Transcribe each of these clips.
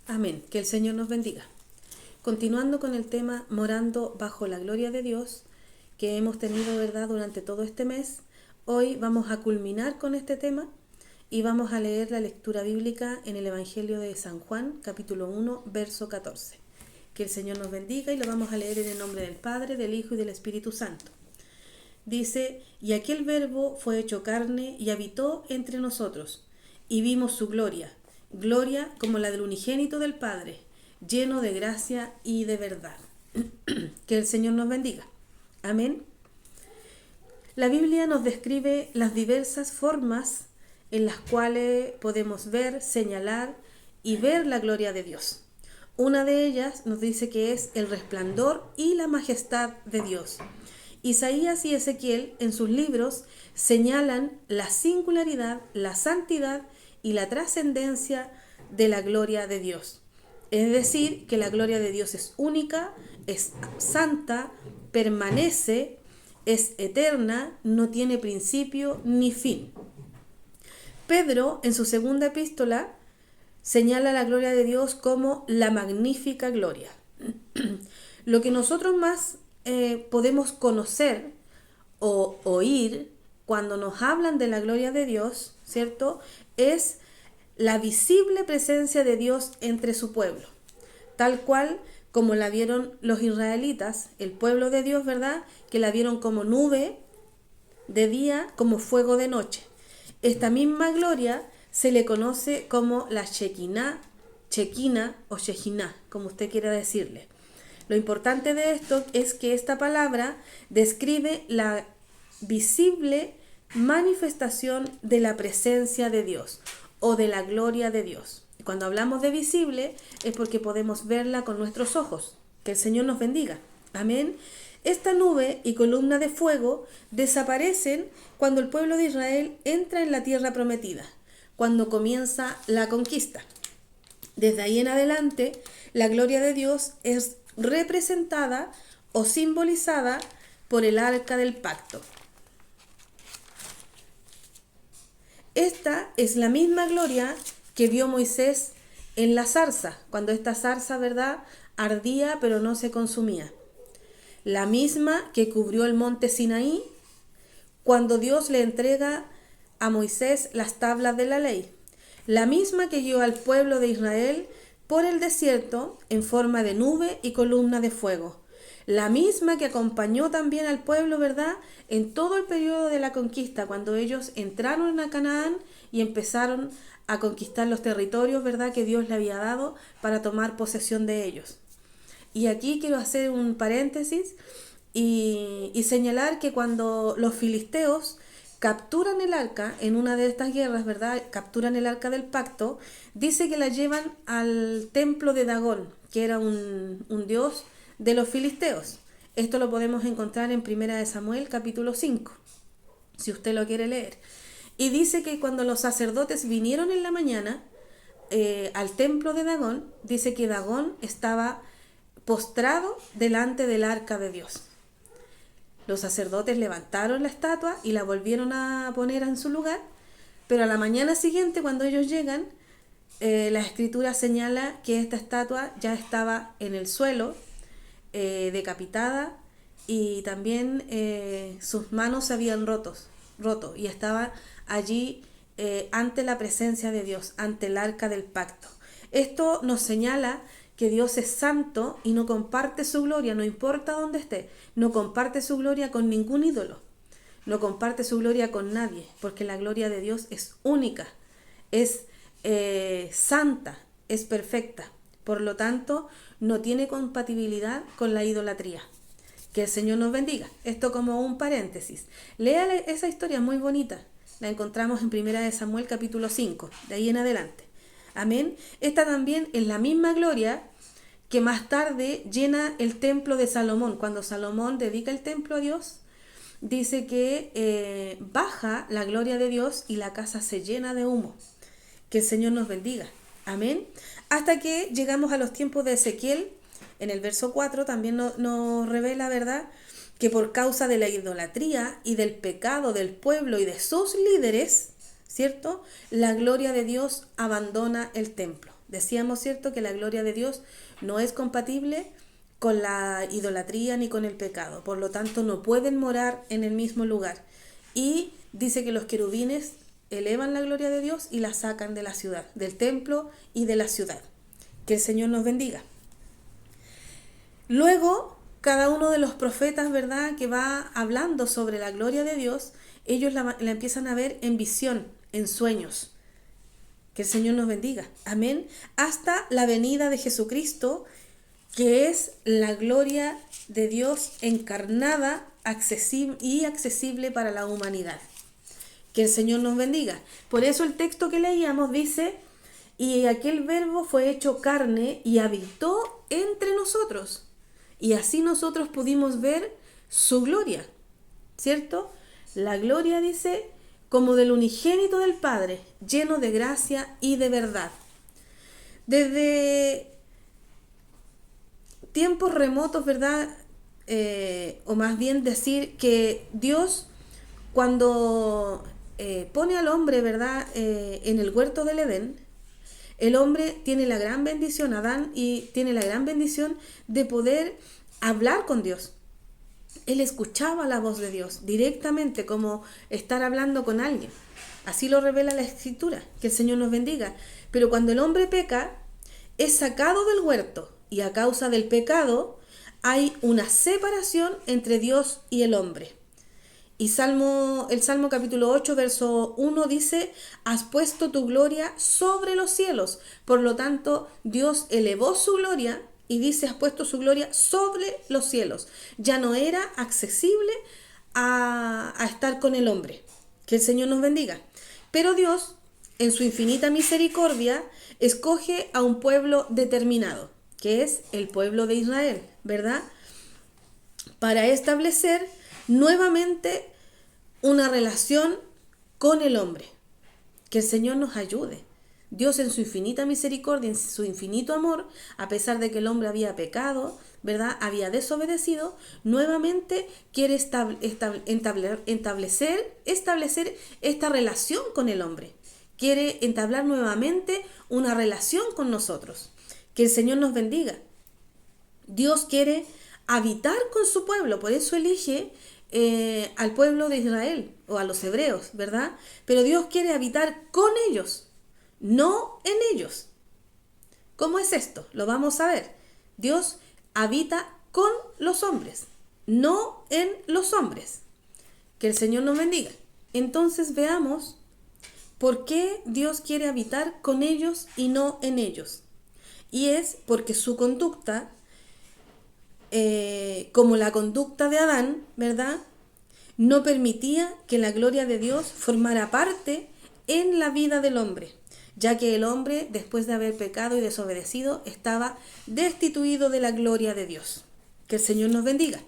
Amén. Que el Señor nos bendiga. Continuando con el tema morando bajo la gloria de Dios que hemos tenido, ¿verdad?, durante todo este mes, hoy vamos a culminar con este tema y vamos a leer la lectura bíblica en el Evangelio de San Juan, capítulo 1, verso 14. Que el Señor nos bendiga y lo vamos a leer en el nombre del Padre, del Hijo y del Espíritu Santo. Dice: y aquel verbo fue hecho carne y habitó entre nosotros, y vimos su gloria, gloria como la del unigénito del Padre, lleno de gracia y de verdad. Que el Señor nos bendiga. Amén. La Biblia nos describe las diversas formas en las cuales podemos ver, señalar y ver la gloria de Dios. Una de ellas nos dice que es el resplandor y la majestad de Dios. Isaías y Ezequiel en sus libros señalan la singularidad, la santidad y la trascendencia de la gloria de Dios. Es decir, que la gloria de Dios es única, es santa, permanece, es eterna, no tiene principio ni fin. Pedro, en su segunda epístola, señala la gloria de Dios como la magnífica gloria. Lo que nosotros más podemos conocer o oír cuando nos hablan de la gloria de Dios, ¿cierto?, es la visible presencia de Dios entre su pueblo, tal cual como la vieron los israelitas, el pueblo de Dios, ¿verdad?, que la vieron como nube de día, como fuego de noche. Esta misma gloria se le conoce como la Shekinah o Shekinah, como usted quiera decirle. Lo importante de esto es que esta palabra describe la visible manifestación de la presencia de Dios o de la gloria de Dios. Cuando hablamos de visible es porque podemos verla con nuestros ojos. Que el Señor nos bendiga. Amén. Esta nube y columna de fuego desaparecen cuando el pueblo de Israel entra en la tierra prometida, cuando comienza la conquista. Desde ahí en adelante, la gloria de Dios es representada o simbolizada por el arca del pacto. Esta es la misma gloria que vio Moisés en la zarza, cuando esta zarza, ¿verdad?, ardía pero no se consumía. La misma que cubrió el monte Sinaí cuando Dios le entrega a Moisés las tablas de la ley. La misma que guió al pueblo de Israel por el desierto en forma de nube y columna de fuego. La misma que acompañó también al pueblo, ¿verdad?, en todo el periodo de la conquista, cuando ellos entraron a Canaán y empezaron a conquistar los territorios, ¿verdad?, que Dios le había dado para tomar posesión de ellos. Y aquí quiero hacer un paréntesis y señalar que cuando los filisteos capturan el arca en una de estas guerras, ¿verdad?, capturan el arca del pacto, dice que la llevan al templo de Dagón, que era un dios de los filisteos. Esto lo podemos encontrar en 1 Samuel capítulo 5, si usted lo quiere leer. Y dice que cuando los sacerdotes vinieron en la mañana al templo de Dagón, dice que Dagón estaba postrado delante del arca de Dios. Los sacerdotes levantaron la estatua y la volvieron a poner en su lugar, pero a la mañana siguiente, cuando ellos llegan, la escritura señala que esta estatua ya estaba en el suelo, decapitada, y también sus manos se habían roto y estaba allí ante la presencia de Dios, ante el arca del pacto. Esto nos señala que Dios es santo y no comparte su gloria, no importa dónde esté, no comparte su gloria con ningún ídolo, no comparte su gloria con nadie, porque la gloria de Dios es única, es santa, es perfecta. Por lo tanto, no tiene compatibilidad con la idolatría. Que el Señor nos bendiga. Esto como un paréntesis. Lea esa historia muy bonita. La encontramos en 1 Samuel capítulo 5, de ahí en adelante. Amén. Esta también es la misma gloria que más tarde llena el templo de Salomón. Cuando Salomón dedica el templo a Dios, dice que baja la gloria de Dios y la casa se llena de humo. Que el Señor nos bendiga. Amén. Hasta que llegamos a los tiempos de Ezequiel. En el verso 4 también nos revela, ¿verdad?, que por causa de la idolatría y del pecado del pueblo y de sus líderes, ¿cierto?, la gloria de Dios abandona el templo. Decíamos, ¿cierto?, que la gloria de Dios no es compatible con la idolatría ni con el pecado. Por lo tanto, no pueden morar en el mismo lugar. Y dice que los querubines elevan la gloria de Dios y la sacan de la ciudad, del templo y de la ciudad. Que el Señor nos bendiga. Luego, cada uno de los profetas, ¿verdad?, que va hablando sobre la gloria de Dios, ellos la empiezan a ver en visión, en sueños. Que el Señor nos bendiga. Amén. Hasta la venida de Jesucristo, que es la gloria de Dios encarnada y accesible para la humanidad. Que el Señor nos bendiga. Por eso el texto que leíamos dice: y aquel verbo fue hecho carne y habitó entre nosotros. Y así nosotros pudimos ver su gloria. ¿Cierto? La gloria, dice, como del unigénito del Padre, lleno de gracia y de verdad. Desde tiempos remotos, ¿verdad? O más bien decir que Dios, cuando pone al hombre, ¿verdad?, en el huerto del Edén, el hombre tiene la gran bendición, Adán, y tiene la gran bendición de poder hablar con Dios. Él escuchaba la voz de Dios directamente, como estar hablando con alguien. Así lo revela la Escritura, que el Señor nos bendiga. Pero cuando el hombre peca, es sacado del huerto, y a causa del pecado hay una separación entre Dios y el hombre. Y el Salmo capítulo 8, verso 1 dice: has puesto tu gloria sobre los cielos. Por lo tanto, Dios elevó su gloria y dice: has puesto su gloria sobre los cielos. Ya no era accesible a estar con el hombre. Que el Señor nos bendiga. Pero Dios, en su infinita misericordia, escoge a un pueblo determinado, que es el pueblo de Israel, ¿verdad?, para establecer nuevamente una relación con el hombre. Que el Señor nos ayude. Dios, en su infinita misericordia, en su infinito amor, a pesar de que el hombre había pecado, ¿verdad?, había desobedecido, nuevamente quiere establecer esta relación con el hombre. Quiere entablar nuevamente una relación con nosotros. Que el Señor nos bendiga. Dios quiere habitar con su pueblo, por eso elige al pueblo de Israel o a los hebreos, ¿verdad? Pero Dios quiere habitar con ellos, no en ellos. ¿Cómo es esto? Lo vamos a ver. Dios habita con los hombres, no en los hombres. Que el Señor nos bendiga. Entonces veamos por qué Dios quiere habitar con ellos y no en ellos. Y es porque su conducta, como la conducta de Adán, ¿verdad?, no permitía que la gloria de Dios formara parte en la vida del hombre, ya que el hombre, después de haber pecado y desobedecido, estaba destituido de la gloria de Dios. Que el Señor nos bendiga.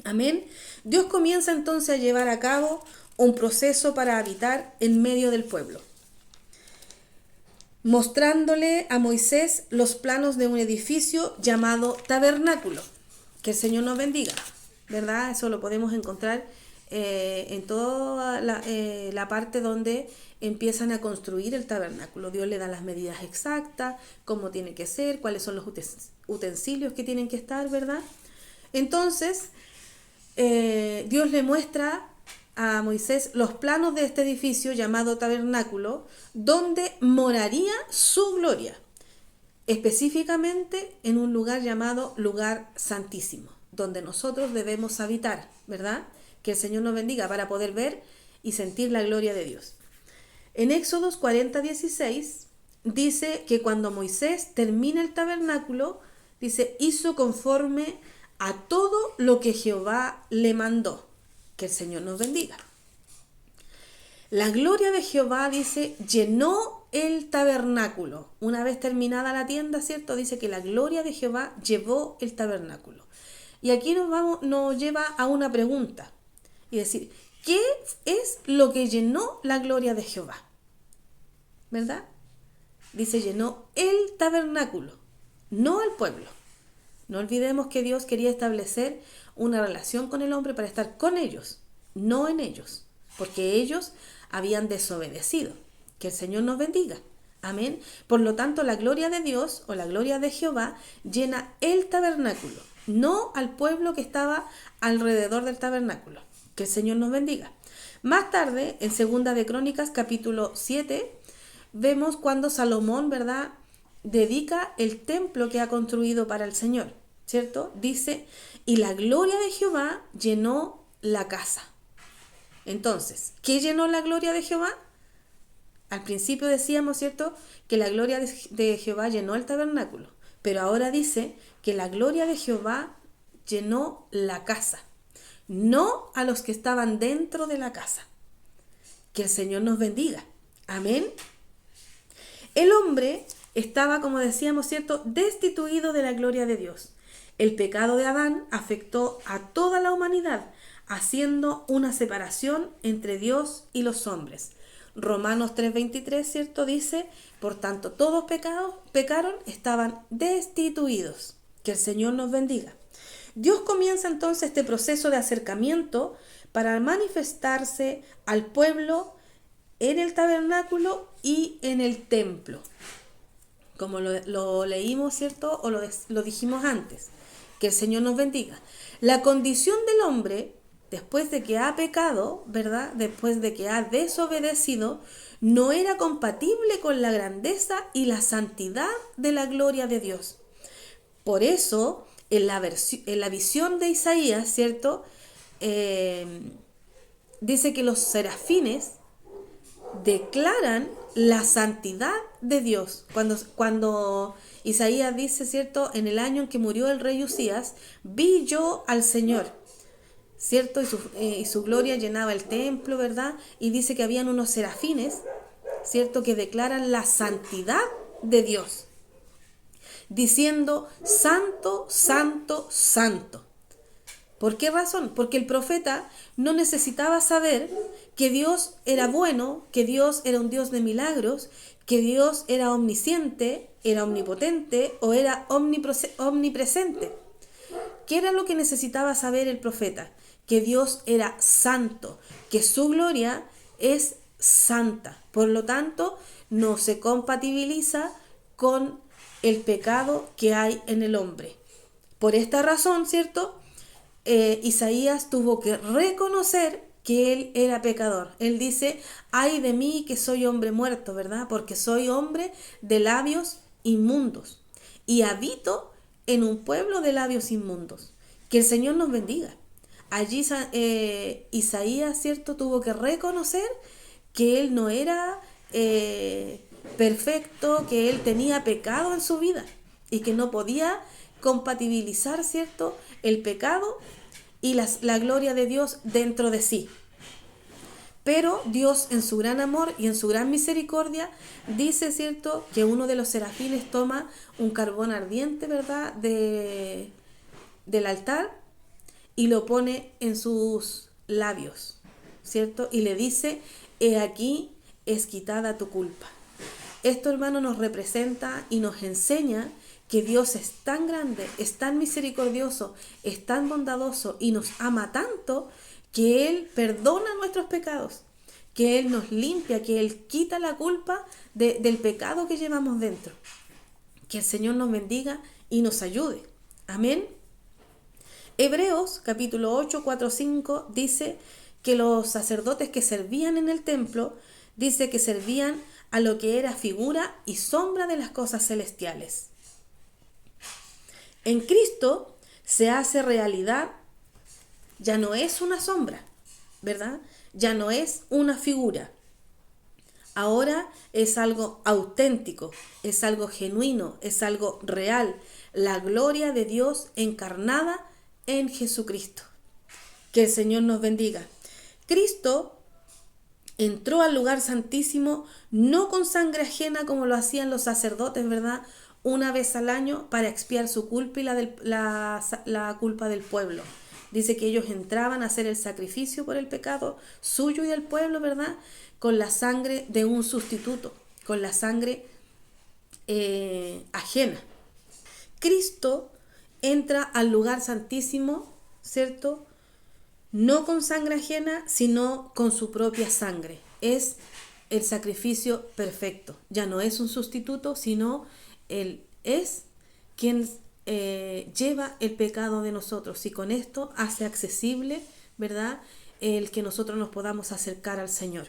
Amén. Dios comienza entonces a llevar a cabo un proceso para habitar en medio del pueblo, mostrándole a Moisés los planos de un edificio llamado tabernáculo. Que el Señor nos bendiga, ¿verdad? Eso lo podemos encontrar en toda la parte donde empiezan a construir el tabernáculo. Dios le da las medidas exactas, cómo tiene que ser, cuáles son los utensilios que tienen que estar, ¿verdad? Entonces, Dios le muestra a Moisés los planos de este edificio llamado tabernáculo, donde moraría su gloria, específicamente en un lugar llamado lugar santísimo, donde nosotros debemos habitar, ¿verdad? Que el Señor nos bendiga para poder ver y sentir la gloria de Dios. En Éxodos 40:16 dice que cuando Moisés termina el tabernáculo, dice, hizo conforme a todo lo que Jehová le mandó. Que el Señor nos bendiga. La gloria de Jehová, dice, llenó el tabernáculo. Una vez terminada la tienda, ¿cierto? Dice que la gloria de Jehová llevó el tabernáculo. Y aquí nos lleva a una pregunta. Y decir, ¿qué es lo que llenó la gloria de Jehová? ¿Verdad? Dice, llenó el tabernáculo, no el pueblo. No olvidemos que Dios quería establecer una relación con el hombre para estar con ellos, no en ellos, porque ellos habían desobedecido. Que el Señor nos bendiga. Amén. Por lo tanto, la gloria de Dios o la gloria de Jehová llena el tabernáculo, no al pueblo que estaba alrededor del tabernáculo. Que el Señor nos bendiga. Más tarde, en Segunda de Crónicas, capítulo 7, vemos cuando Salomón, ¿verdad?, dedica el templo que ha construido para el Señor, ¿cierto? Dice, y la gloria de Jehová llenó la casa. Entonces, ¿qué llenó la gloria de Jehová? Al principio decíamos, ¿cierto?, que la gloria de Jehová llenó el tabernáculo, pero ahora dice que la gloria de Jehová llenó la casa, no a los que estaban dentro de la casa. Que el Señor nos bendiga. Amén. El hombre estaba, como decíamos, ¿cierto?, destituido de la gloria de Dios. El pecado de Adán afectó a toda la humanidad, haciendo una separación entre Dios y los hombres. Romanos 3:23, ¿cierto?, dice, por tanto, todos pecaron, estaban destituidos. Que el Señor nos bendiga. Dios comienza entonces este proceso de acercamiento para manifestarse al pueblo en el tabernáculo y en el templo. Como lo leímos, ¿cierto?, o lo dijimos antes. Que el Señor nos bendiga. La condición del hombre, después de que ha pecado, ¿verdad?, después de que ha desobedecido, no era compatible con la grandeza y la santidad de la gloria de Dios. Por eso, en la visión de Isaías, ¿cierto?, dice que los serafines declaran la santidad de Dios. Cuando Isaías dice, ¿cierto?, en el año en que murió el rey Usías, vi yo al Señor, ¿cierto? Y su gloria llenaba el templo, ¿verdad? Y dice que habían unos serafines, ¿cierto?, que declaran la santidad de Dios, diciendo, santo, santo, santo. ¿Por qué razón? Porque el profeta no necesitaba saber que Dios era bueno, que Dios era un Dios de milagros, que Dios era omnisciente, era omnipotente o era omnipresente. ¿Qué era lo que necesitaba saber el profeta? Que Dios era santo, que su gloria es santa. Por lo tanto, no se compatibiliza con el pecado que hay en el hombre. Por esta razón, ¿cierto?, Isaías tuvo que reconocer que él era pecador. Él dice, ay de mí que soy hombre muerto, ¿verdad? Porque soy hombre de labios inmundos y habito en un pueblo de labios inmundos. Que el Señor nos bendiga. Allí Isaías, ¿cierto?, tuvo que reconocer que él no era perfecto, que él tenía pecado en su vida y que no podía compatibilizar, ¿cierto?, el pecado y la gloria de Dios dentro de sí. Pero Dios, en su gran amor y en su gran misericordia, dice, ¿cierto?, que uno de los serafines toma un carbón ardiente, ¿verdad?, del altar y lo pone en sus labios, ¿cierto? Y le dice, he aquí, es quitada tu culpa. Esto, hermano, nos representa y nos enseña que Dios es tan grande, es tan misericordioso, es tan bondadoso y nos ama tanto que Él perdona nuestros pecados, que Él nos limpia, que Él quita la culpa del pecado que llevamos dentro. Que el Señor nos bendiga y nos ayude. Amén. Hebreos capítulo 8, 4, 5 dice que los sacerdotes que servían en el templo, dice que servían a lo que era figura y sombra de las cosas celestiales. En Cristo se hace realidad, ya no es una sombra, ¿verdad? Ya no es una figura. Ahora es algo auténtico, es algo genuino, es algo real. La gloria de Dios encarnada en Jesucristo. Que el Señor nos bendiga. Cristo entró al lugar santísimo no con sangre ajena como lo hacían los sacerdotes, ¿verdad?, una vez al año para expiar su culpa y la culpa del pueblo. Dice que ellos entraban a hacer el sacrificio por el pecado suyo y del pueblo, ¿verdad?, con la sangre de un sustituto, con la sangre ajena. Cristo entra al lugar santísimo, ¿cierto?, no con sangre ajena, sino con su propia sangre. Es el sacrificio perfecto. Ya no es un sustituto, sino Él es quien lleva el pecado de nosotros, y con esto hace accesible, ¿verdad?, el que nosotros nos podamos acercar al Señor.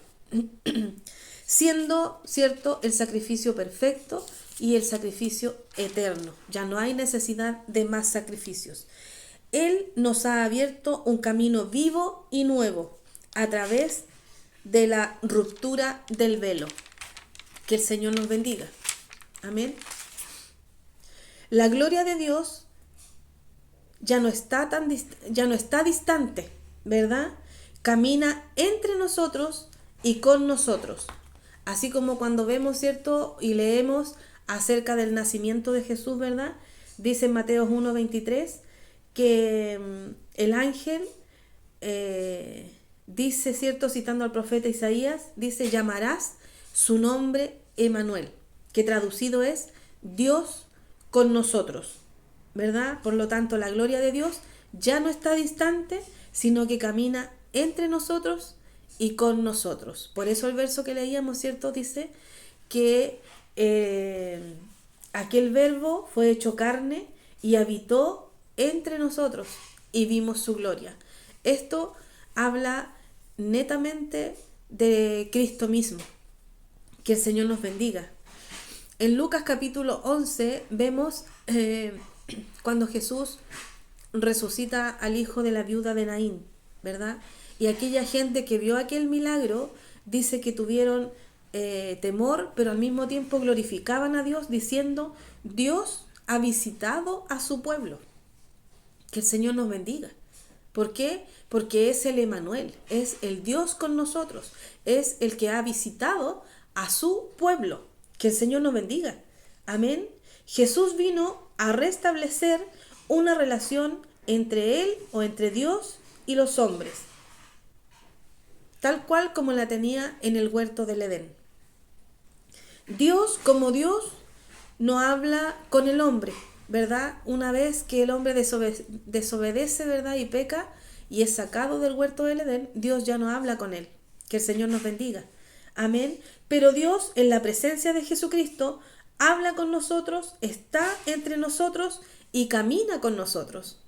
Siendo, cierto, el sacrificio perfecto y el sacrificio eterno. Ya no hay necesidad de más sacrificios. Él nos ha abierto un camino vivo y nuevo a través de la ruptura del velo. Que el Señor nos bendiga. Amén. La gloria de Dios ya no está distante, ¿verdad? Camina entre nosotros y con nosotros. Así como cuando vemos, ¿cierto?, y leemos acerca del nacimiento de Jesús, ¿verdad? Dice en Mateo 1:23 que el ángel dice, ¿cierto?, citando al profeta Isaías, dice: llamarás su nombre Emanuel, que traducido es Dios con nosotros, ¿verdad? Por lo tanto, la gloria de Dios ya no está distante, sino que camina entre nosotros y con nosotros. Por eso el verso que leíamos, ¿cierto?, dice que aquel verbo fue hecho carne y habitó entre nosotros y vimos su gloria. Esto habla netamente de Cristo mismo. Que el Señor nos bendiga. En Lucas capítulo 11 vemos cuando Jesús resucita al hijo de la viuda de Naín, ¿verdad? Y aquella gente que vio aquel milagro dice que tuvieron temor, pero al mismo tiempo glorificaban a Dios diciendo: Dios ha visitado a su pueblo. Que el Señor nos bendiga. ¿Por qué? Porque es el Emanuel, es el Dios con nosotros, es el que ha visitado a su pueblo. Que el Señor nos bendiga. Amén. Jesús vino a restablecer una relación entre Él o entre Dios y los hombres, tal cual como la tenía en el huerto del Edén. Dios, como Dios, no habla con el hombre, ¿verdad? Una vez que el hombre desobedece, ¿verdad?, y peca y es sacado del huerto del Edén, Dios ya no habla con él. Que el Señor nos bendiga. Amén. Pero Dios, en la presencia de Jesucristo, habla con nosotros, está entre nosotros y camina con nosotros.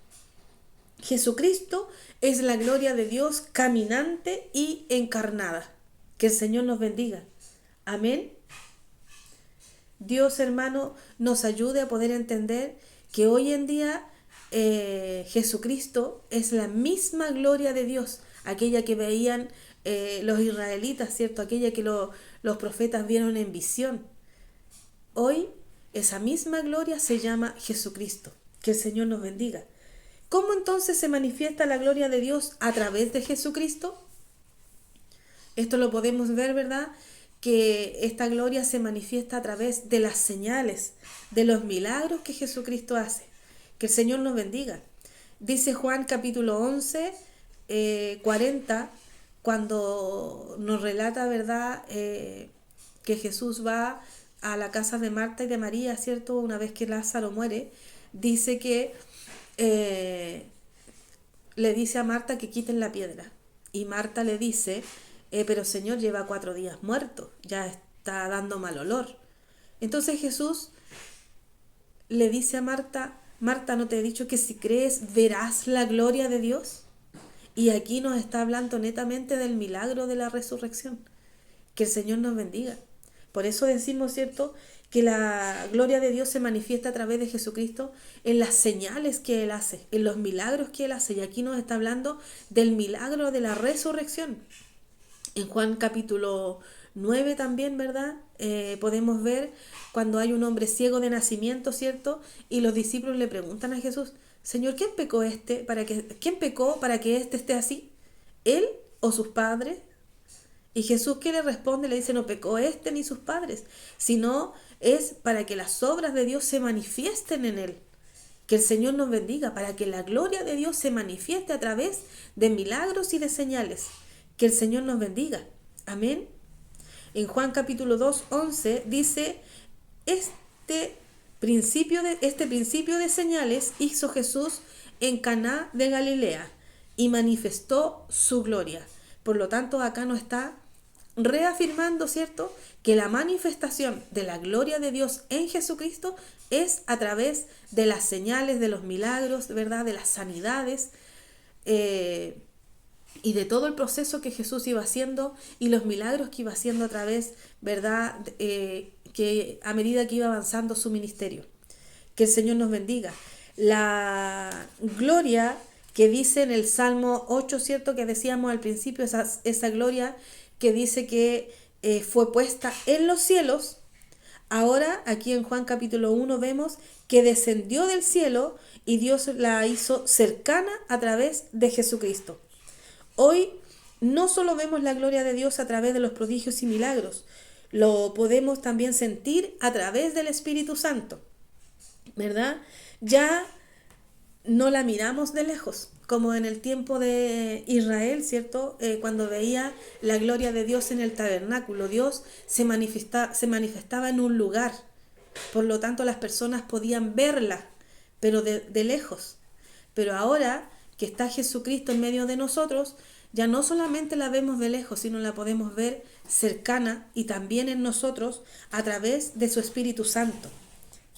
Jesucristo es la gloria de Dios caminante y encarnada. Que el Señor nos bendiga. Amén. Dios, hermano, nos ayude a poder entender que hoy en día Jesucristo es la misma gloria de Dios, aquella que veían los israelitas, ¿cierto? Aquella que los profetas vieron en visión. Hoy esa misma gloria se llama Jesucristo. Que el Señor nos bendiga. ¿Cómo entonces se manifiesta la gloria de Dios a través de Jesucristo? Esto lo podemos ver, ¿verdad?, que esta gloria se manifiesta a través de las señales, de los milagros que Jesucristo hace. Que el Señor nos bendiga. Dice Juan capítulo 11, 40, cuando nos relata, ¿verdad?, que Jesús va a la casa de Marta y de María, ¿cierto?, una vez que Lázaro muere, dice que le dice a Marta que quiten la piedra. Y Marta le dice: pero Señor, lleva 4 días muerto, ya está dando mal olor. Entonces Jesús le dice a Marta: Marta, ¿no te he dicho que si crees verás la gloria de Dios? Y aquí nos está hablando netamente del milagro de la resurrección. Que el Señor nos bendiga. Por eso decimos, ¿cierto?, que la gloria de Dios se manifiesta a través de Jesucristo en las señales que Él hace, en los milagros que Él hace. Y aquí nos está hablando del milagro de la resurrección. En Juan capítulo 9 también, ¿verdad?, podemos ver cuando hay un hombre ciego de nacimiento, ¿cierto? Y los discípulos le preguntan a Jesús: Señor, ¿quién pecó para que éste esté así? ¿Él o sus padres? Y Jesús, ¿qué le responde? Le dice: no pecó este ni sus padres, sino es para que las obras de Dios se manifiesten en él. Que el Señor nos bendiga, para que la gloria de Dios se manifieste a través de milagros y de señales. Que el Señor nos bendiga. Amén. En Juan capítulo 2, 11 dice: este principio de señales hizo Jesús en Caná de Galilea y manifestó su gloria. Por lo tanto, acá nos está reafirmando, ¿cierto?, que la manifestación de la gloria de Dios en Jesucristo es a través de las señales, de los milagros, ¿verdad?, de las sanidades, y de todo el proceso que Jesús iba haciendo y los milagros que iba haciendo a través, ¿verdad?, que a medida que iba avanzando su ministerio. Que el Señor nos bendiga. La gloria que dice en el Salmo 8, ¿cierto?, que decíamos al principio, esa gloria que dice que fue puesta en los cielos. Ahora, aquí en Juan capítulo 1 vemos que descendió del cielo y Dios la hizo cercana a través de Jesucristo. Hoy no solo vemos la gloria de Dios a través de los prodigios y milagros, lo podemos también sentir a través del Espíritu Santo, ¿verdad? Ya no la miramos de lejos, como en el tiempo de Israel, ¿cierto? Cuando veía la gloria de Dios en el tabernáculo, Dios se manifestaba en un lugar, por lo tanto las personas podían verla, pero de lejos. Pero ahora que está Jesucristo en medio de nosotros, ya no solamente la vemos de lejos, sino la podemos ver cercana y también en nosotros a través de su Espíritu Santo.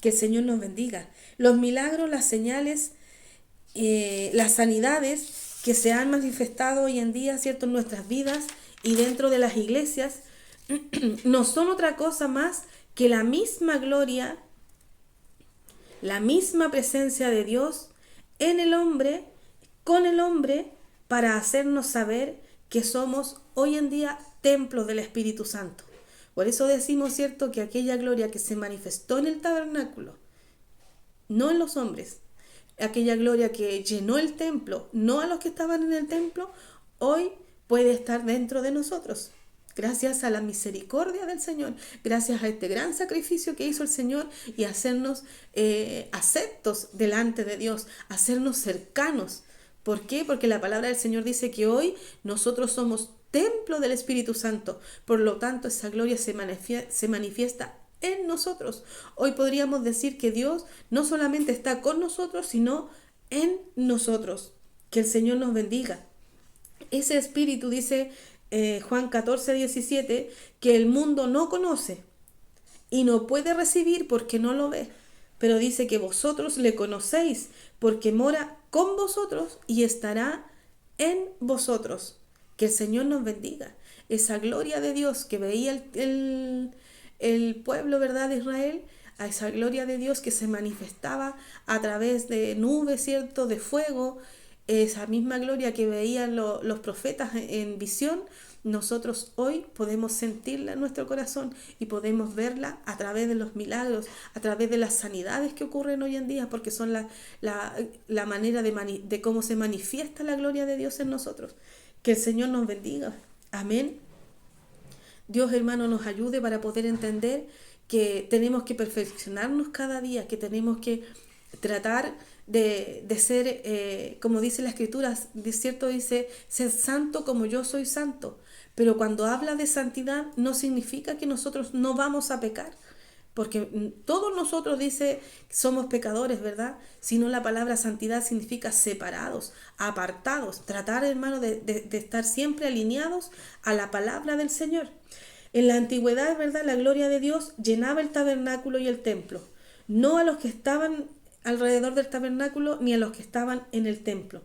Que el Señor nos bendiga. Los milagros, las señales, las sanidades que se han manifestado hoy en día, ¿cierto?, en nuestras vidas y dentro de las iglesias, no son otra cosa más que la misma gloria, la misma presencia de Dios en el hombre, con el hombre, para hacernos saber que somos hoy en día templos del Espíritu Santo. Por eso decimos, ¿cierto?, que aquella gloria que se manifestó en el tabernáculo, no en los hombres, aquella gloria que llenó el templo, no a los que estaban en el templo, hoy puede estar dentro de nosotros. Gracias a la misericordia del Señor, gracias a este gran sacrificio que hizo el Señor y hacernos aceptos delante de Dios, hacernos cercanos. ¿Por qué? Porque la palabra del Señor dice que hoy nosotros somos templo del Espíritu Santo. Por lo tanto, esa gloria se manifiesta en nosotros. Hoy podríamos decir que Dios no solamente está con nosotros, sino en nosotros. Que el Señor nos bendiga. Ese Espíritu, dice Juan 14, 17, que el mundo no conoce y no puede recibir porque no lo ve. Pero dice que vosotros le conocéis porque mora con vosotros y estará en vosotros. Que el Señor nos bendiga. Esa gloria de Dios que veía el pueblo, ¿verdad?, de Israel, a esa gloria de Dios que se manifestaba a través de nubes, ¿cierto?, de fuego, esa misma gloria que veían los profetas en visión, nosotros hoy podemos sentirla en nuestro corazón y podemos verla a través de los milagros, a través de las sanidades que ocurren hoy en día, porque son la manera de cómo se manifiesta la gloria de Dios en nosotros. Que el Señor nos bendiga. Amén. Dios, hermano, nos ayude para poder entender que tenemos que perfeccionarnos cada día, que tenemos que tratar de ser, como dice la Escritura, de cierto dice, ser santo como yo soy santo. Pero cuando habla de santidad no significa que nosotros no vamos a pecar, porque todos nosotros dice somos pecadores, ¿verdad? Sino la palabra santidad significa separados, apartados, tratar, hermano, de estar siempre alineados a la palabra del Señor. En la antigüedad, ¿verdad?, la gloria de Dios llenaba el tabernáculo y el templo, no a los que estaban alrededor del tabernáculo ni a los que estaban en el templo.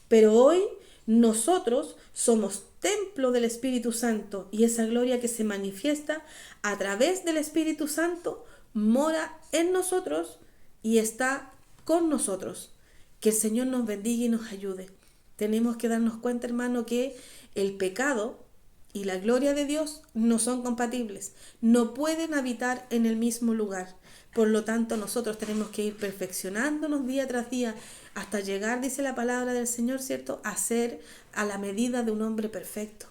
Pero hoy nosotros somos templo del Espíritu Santo y esa gloria que se manifiesta a través del Espíritu Santo mora en nosotros y está con nosotros. Que el Señor nos bendiga y nos ayude. Tenemos que darnos cuenta, hermano, que el pecado y la gloria de Dios no son compatibles, no pueden habitar en el mismo lugar. Por lo tanto, nosotros tenemos que ir perfeccionándonos día tras día hasta llegar, dice la palabra del Señor, ¿cierto?, a ser a la medida de un hombre perfecto.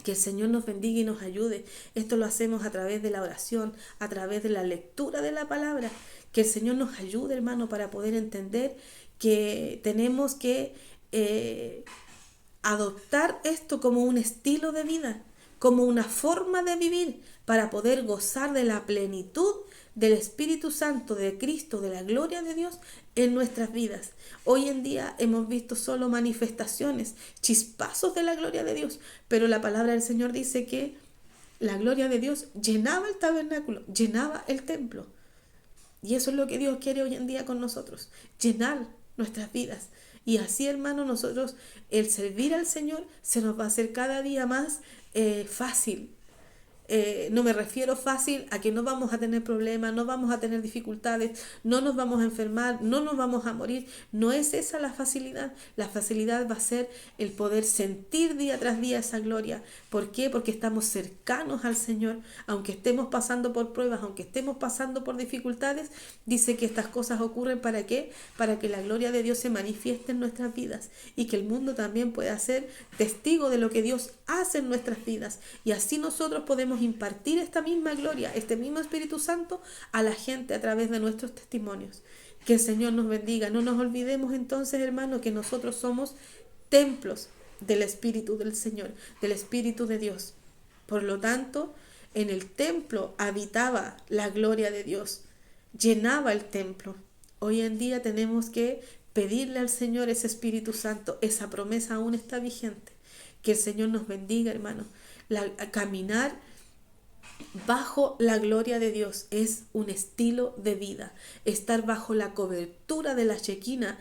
Que el Señor nos bendiga y nos ayude. Esto lo hacemos a través de la oración, a través de la lectura de la palabra. Que el Señor nos ayude, hermano, para poder entender que tenemos que adoptar esto como un estilo de vida, como una forma de vivir, para poder gozar de la plenitud del Espíritu Santo, de Cristo, de la gloria de Dios en nuestras vidas. Hoy en día hemos visto solo manifestaciones, chispazos de la gloria de Dios, pero la palabra del Señor dice que la gloria de Dios llenaba el tabernáculo, llenaba el templo. Y eso es lo que Dios quiere hoy en día con nosotros, llenar nuestras vidas. Y así, hermano, nosotros, el servir al Señor se nos va a hacer cada día más fácil. No me refiero fácil a que no vamos a tener problemas, no vamos a tener dificultades, no nos vamos a enfermar, no nos vamos a morir. No es esa la facilidad. La facilidad va a ser el poder sentir día tras día esa gloria. ¿Por qué? Porque estamos cercanos al Señor. Aunque estemos pasando por pruebas, aunque estemos pasando por dificultades, dice que estas cosas ocurren ¿para qué? Para que la gloria de Dios se manifieste en nuestras vidas y que el mundo también pueda ser testigo de lo que Dios hace en nuestras vidas. Y así nosotros podemos impartir esta misma gloria, este mismo Espíritu Santo a la gente a través de nuestros testimonios. Que el Señor nos bendiga. No nos olvidemos entonces, hermano, que nosotros somos templos del Espíritu del Señor, del Espíritu de Dios. Por lo tanto, en el templo habitaba la gloria de Dios, llenaba el templo. Hoy en día tenemos que pedirle al Señor ese Espíritu Santo. Esa promesa aún está vigente. Que el Señor nos bendiga, hermano. Caminar bajo la gloria de Dios es un estilo de vida. Estar bajo la cobertura de la Shekinah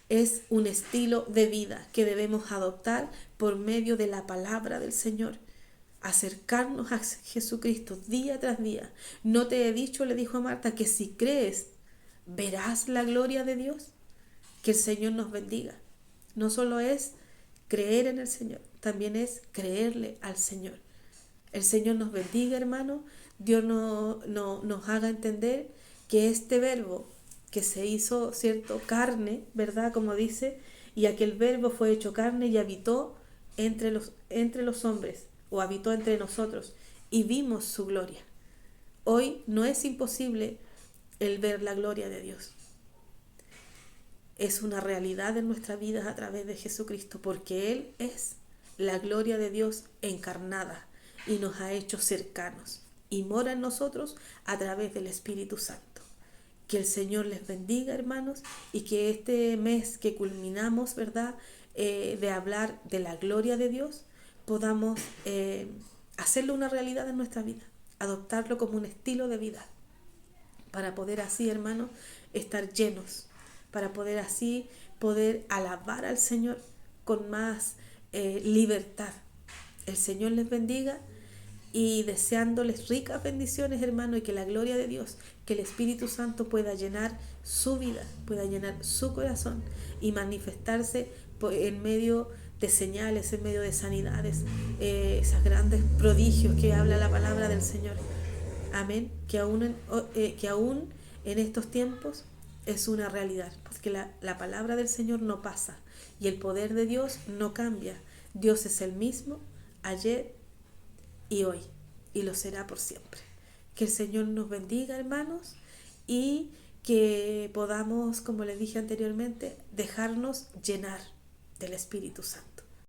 es un estilo de vida que debemos adoptar por medio de la palabra del Señor. Acercarnos a Jesucristo día tras día. No te he dicho, le dijo a Marta, que si crees, verás la gloria de Dios. Que el Señor nos bendiga. No solo es creer en el Señor, también es creerle al Señor. El Señor nos bendiga, hermano. Dios nos haga entender que este verbo que se hizo, ¿cierto?, carne, ¿verdad?, como dice, y aquel verbo fue hecho carne y habitó entre los hombres, o habitó entre nosotros, y vimos su gloria. Hoy no es imposible el ver la gloria de Dios. Es una realidad en nuestra vida a través de Jesucristo, porque Él es la gloria de Dios encarnada y nos ha hecho cercanos y mora en nosotros a través del Espíritu Santo. Que el Señor les bendiga, hermanos, y que este mes que culminamos, ¿verdad?, de hablar de la gloria de Dios, podamos hacerlo una realidad en nuestra vida, adoptarlo como un estilo de vida, para poder así, hermanos, estar llenos, para poder así poder alabar al Señor con más libertad. El Señor les bendiga y deseándoles ricas bendiciones, hermano, y que la gloria de Dios, que el Espíritu Santo pueda llenar su vida, pueda llenar su corazón y manifestarse en medio de señales, en medio de sanidades, esos grandes prodigios que habla la palabra del Señor. Amén. Que aún en estos tiempos es una realidad, porque la palabra del Señor no pasa y el poder de Dios no cambia. Dios es el mismo ayer y hoy, y lo será por siempre. Que el Señor nos bendiga, hermanos, y que podamos, como les dije anteriormente, dejarnos llenar del Espíritu Santo.